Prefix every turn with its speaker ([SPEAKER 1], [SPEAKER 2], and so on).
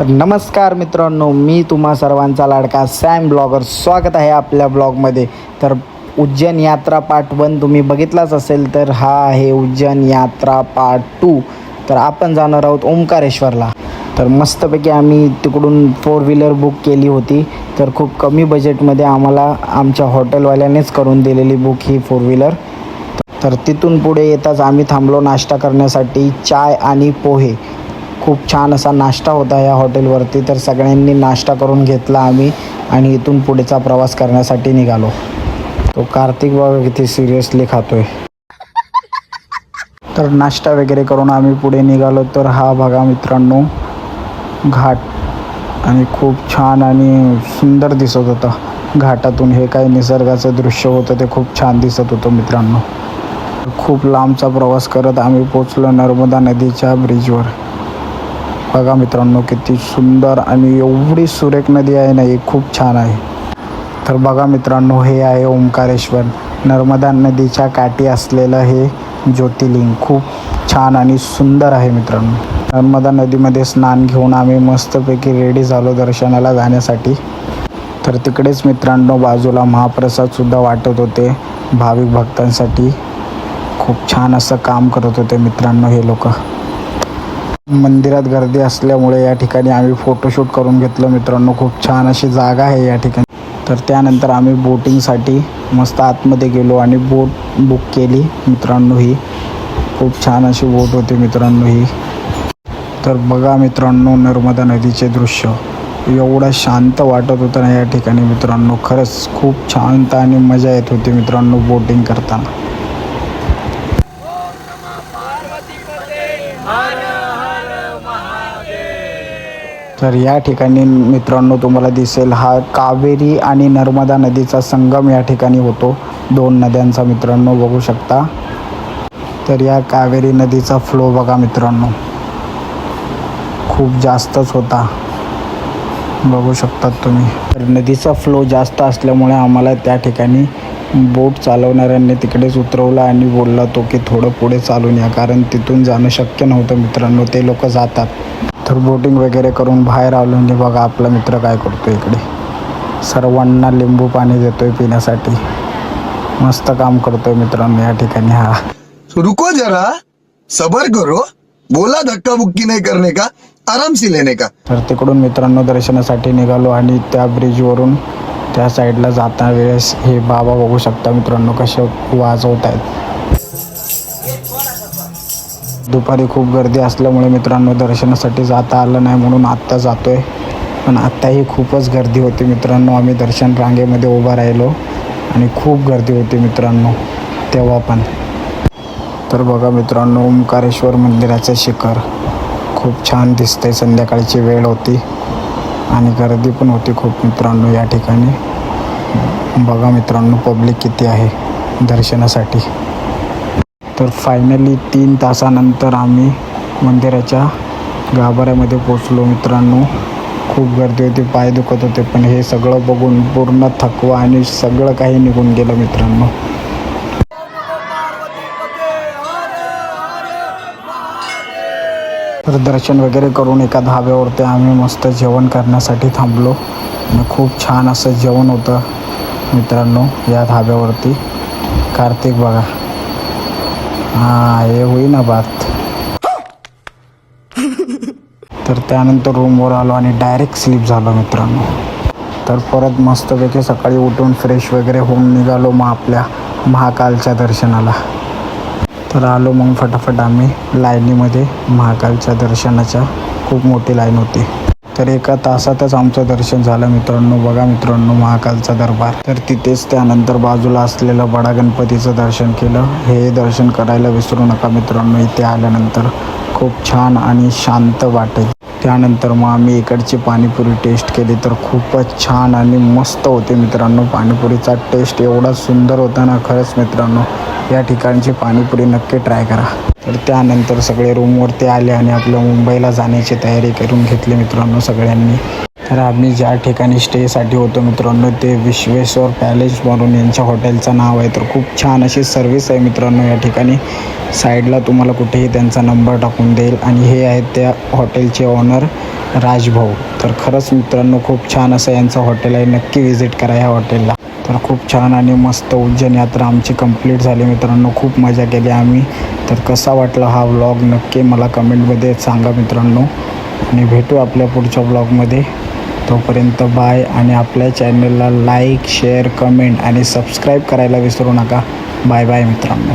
[SPEAKER 1] तर नमस्कार मित्रांनो, मी तुम्हा सर्वांचा लाडका सॅम ब्लॉगर. स्वागत आहे आपल्या ब्लॉगमध्ये. तर उज्जैन यात्रा पार्ट 1 तुम्ही बघितलाच असेल, तर हा आहे उज्जैन यात्रा पार्ट 2. तर आपण जाणार आहोत ओंकारेश्वरला. तर मस्तपैकी आम्ही तिकडून 4 व्हीलर बुक केली होती. तर खूप कमी बजेटमध्ये आम्हाला आमच्या हॉटेलवाल्यानेच करून दिलेली बुक ही 4 व्हीलर. तर तिथून पुढे येताच आम्ही थांबलो नाश्ता करण्यासाठी. चाय आणि पोहे, खूप छान असा नाश्ता होता या हॉटेलवरती. तर सगळ्यांनी नाश्ता करून घेतला आम्ही आणि इथून पुढेचा प्रवास करण्यासाठी निघालो. तो कार्तिक बाबा किती सिरियसली खातोय. तर नाश्ता वगैरे करून आम्ही पुढे निघालो. तर हा बघा मित्रांनो घाट, आणि खूप छान आणि सुंदर दिसत होता. घाटातून हे काही निसर्गाचं दृश्य होतं ते खूप छान दिसत होतं मित्रांनो. खूप लांबचा प्रवास करत आम्ही पोचलो नर्मदा नदीच्या ब्रिजवर. बघा मित्रांनो किती सुंदर आणि एवढी सुरेख नदी आहे ना, ही खूप छान आहे. तर बघा मित्रांनो, हे आहे ओंकारेश्वर. नर्मदा नदीच्या काठी असलेलं हे ज्योतिर्लिंग खूप छान आणि सुंदर आहे मित्रांनो. नर्मदा नदीमध्ये स्नान घेऊन आम्ही मस्तपैकी रेडी झालो दर्शनाला जाण्यासाठी. तर तिकडेच मित्रांनो बाजूला महाप्रसादसुद्धा वाटत होते भाविक भक्तांसाठी. खूप छान असं काम करत होते मित्रांनो हे लोक. मंदिरात गर्दी असल्यामुळे या ठिकाणी आम्ही फोटोशूट करून घेतलं मित्रांनो. खूप छान अशी जागा आहे या ठिकाणी. तर त्यानंतर आम्ही बोटिंगसाठी मस्त आतमध्ये गेलो आणि बोट बुक केली मित्रांनो. ही खूप छान अशी बोट होती मित्रांनो ही. तर बघा मित्रांनो नर्मदा नदीचे दृश्य एवढं शांत वाटत होतं ना या ठिकाणी मित्रांनो. खरंच खूप शांत आणि मजा येत होती मित्रांनो बोटिंग करताना. तर या ठिकाणी मित्रांनो तुम्हाला दिसेल हा कावेरी आणि नर्मदा नदीचा संगम या ठिकाणी होतो. 2 नद्यांचा मित्रांनो बघू शकता. तर या कावेरी नदीचा फ्लो बघा मित्रांनो खूप जास्तच होता, बघू शकतात तुम्ही. तर नदीचा फ्लो जास्त असल्यामुळे आम्हाला त्या ठिकाणी बोट चालवणाऱ्यांनी तिकडेच उतरवला आणि बोलला तो की थोडं पुढे चालून या, कारण तिथून जाणं शक्य नव्हतं मित्रांनो. ते लोक जातात. तर बोटिंग वगैरे करून बाहेर आलो आणि बघा आपला मित्र काय करतो इकडे. सर्वांना लिंबू पाणी देतोय पिण्यासाठी. मस्त काम करतोय मित्रांनो या ठिकाणी हा.
[SPEAKER 2] रुको जरा, सबर करो, बोला धक्का बुक्की नहीं करने का, आराम से लेने का.
[SPEAKER 1] तर तिकडून मित्रांनो दर्शनासाठी निघालो आणि त्या ब्रिजवरून त्या साईडला जाता वेळेस हे बाबा बघू शकता मित्रांनो कसे वाजवत आहेत. दुपारी खूप गर्दी असल्यामुळे मित्रांनो दर्शनासाठी जाता आलं नाही, म्हणून आत्ता जातोय. पण आत्ताही खूपच गर्दी होती मित्रांनो. आम्ही दर्शन रांगेमध्ये उभा राहिलो आणि खूप गर्दी होती मित्रांनो तेव्हा पण. तर बघा मित्रांनो ओंकारेश्वर मंदिराचं शिखर खूप छान दिसतंय. संध्याकाळची वेळ होती आणि गर्दी पण होती खूप मित्रांनो या ठिकाणी. बघा मित्रांनो पब्लिक किती आहे दर्शनासाठी. तर फायनली 3 तासानंतर आम्ही मंदिराच्या गाभाऱ्यामध्ये पोचलो मित्रांनो. खूप गर्दी होती, पाय दुखत होते, पण हे सगळं बघून पूर्ण थकवा आणि सगळं काही निघून गेलं मित्रांनो. तर दर्शन वगैरे करून एका धाब्यावरती आम्ही मस्त जेवण करण्यासाठी थांबलो. आणि खूप छान असं जेवण होतं मित्रांनो या धाब्यावरती. कार्तिक बघा, हे होईना बात. तर त्यानंतर रूमवर आलो आणि डायरेक्ट स्लीप झालो मित्रांनो. तर परत मस्तपैकी सकाळी उठून फ्रेश वगैरे होऊन निघालो मग आपल्या महाकालच्या दर्शनाला. तर आलो मग फटाफट आम्ही लाईनीमध्ये. महाकालच्या दर्शनाच्या खूप मोठी लाईन होती. तर 1 तासातच आमचं दर्शन झालं मित्रांनो. बघा मित्रांनो महाकालचा दरबार. तर तिथेच त्यानंतर बाजूला असलेलं बडा गणपतीचं दर्शन केलं. हे दर्शन करायला विसरू नका मित्रांनो. इथे आल्यानंतर खूप छान आणि शांत वाटेल. त्यानंतर मग आम्ही इकडची पाणीपुरी टेस्ट केली. तर खूपच छान आणि मस्त होते मित्रांनो. पाणीपुरीचा टेस्ट एवढा सुंदर होता ना, खरंच मित्रांनो या ठिकाणची पाणीपुरी नक्की ट्राय करा. तर त्यानंतर सगळे रूमवरती आले आणि आपल्या मुंबईला जाण्याची तयारी करून घेतली मित्रांनो सगळ्यांनी. तर आम्ही ज्या ठिकाणी स्टेसाठी होतो मित्रांनो ते विश्वेश्वर पॅलेस म्हणून यांच्या हॉटेलचं नाव आहे. तर खूप छान अशी सर्विस आहे मित्रांनो या ठिकाणी. साईडला तुम्हाला कुठेही त्यांचा नंबर टाकून देईल. आणि हे आहेत त्या हॉटेलचे ओनर राजभाऊ. तर खरंच मित्रांनो खूप छान असं यांचं हॉटेल आहे. नक्की व्हिजिट करा या हॉटेलला. तर खूप छान आणि मस्त उज्जैन यात्रा आमची कंप्लीट झाली मित्रांनो. खूप मजा केली आम्ही. तर कसा वाटला हा व्लॉग नक्की मला कमेंटमध्ये सांगा मित्रांनो. आणि भेटू आपल्या पुढच्या व्लॉगमध्ये. तोपर्यंत बाय. आणि आपल्या चॅनलला लाईक शेअर कमेंट आणि सबस्क्राईब करायला विसरू नका. बाय बाय मित्रांनो.